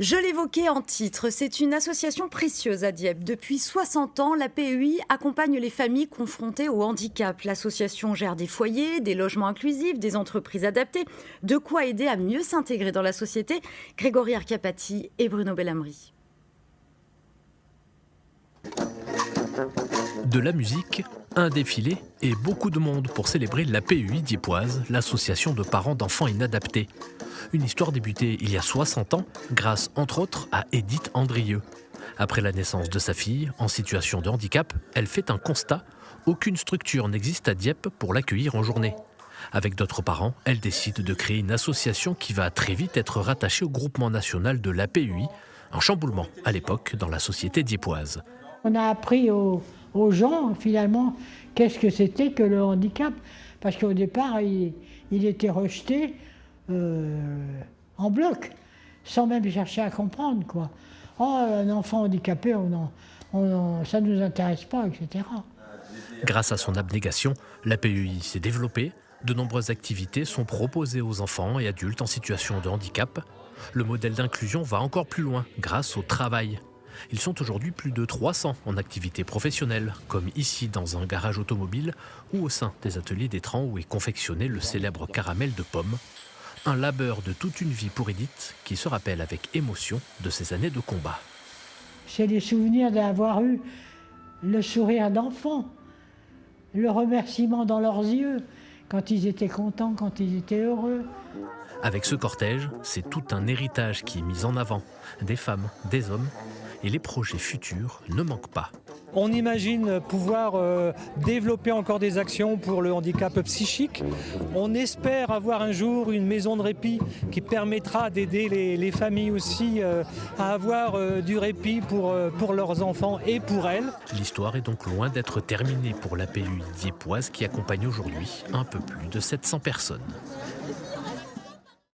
Je l'évoquais en titre, c'est une association précieuse à Dieppe. Depuis 60 ans, la PEI accompagne les familles confrontées au handicap. L'association gère des foyers, des logements inclusifs, des entreprises adaptées, de quoi aider à mieux s'intégrer dans la société. Grégory Arcapati et Bruno Bellamri. De la musique, un défilé et beaucoup de monde pour célébrer la PEI diepoise, l'association de parents d'enfants inadaptés. Une histoire débutée il y a 60 ans grâce entre autres à Edith Andrieux. Après la naissance de sa fille en situation de handicap, elle fait un constat, aucune structure n'existe à Dieppe pour l'accueillir en journée. Avec d'autres parents, elle décide de créer une association qui va très vite être rattachée au groupement national de la PEI, un chamboulement à l'époque dans la société diepoise. On a appris aux gens, finalement, qu'est-ce que c'était que le handicap. Parce qu'au départ, il était rejeté en bloc, sans même chercher à comprendre, quoi. Oh, un enfant handicapé, ça ne nous intéresse pas, etc. Grâce à son abnégation, la PEI s'est développée. De nombreuses activités sont proposées aux enfants et adultes en situation de handicap. Le modèle d'inclusion va encore plus loin grâce au travail. Ils sont aujourd'hui plus de 300 en activité professionnelle, comme ici dans un garage automobile ou au sein des ateliers d'Étran où est confectionné le célèbre caramel de pomme. Un labeur de toute une vie pour Edith qui se rappelle avec émotion de ses années de combat. C'est des souvenirs d'avoir eu le sourire d'enfant, le remerciement dans leurs yeux, quand ils étaient contents, quand ils étaient heureux. Avec ce cortège, c'est tout un héritage qui est mis en avant, des femmes, des hommes, et les projets futurs ne manquent pas. On imagine pouvoir développer encore des actions pour le handicap psychique. On espère avoir un jour une maison de répit qui permettra d'aider les familles aussi à avoir du répit pour leurs enfants et pour elles. L'histoire est donc loin d'être terminée pour la PEI diepoise qui accompagne aujourd'hui un peu plus de 700 personnes.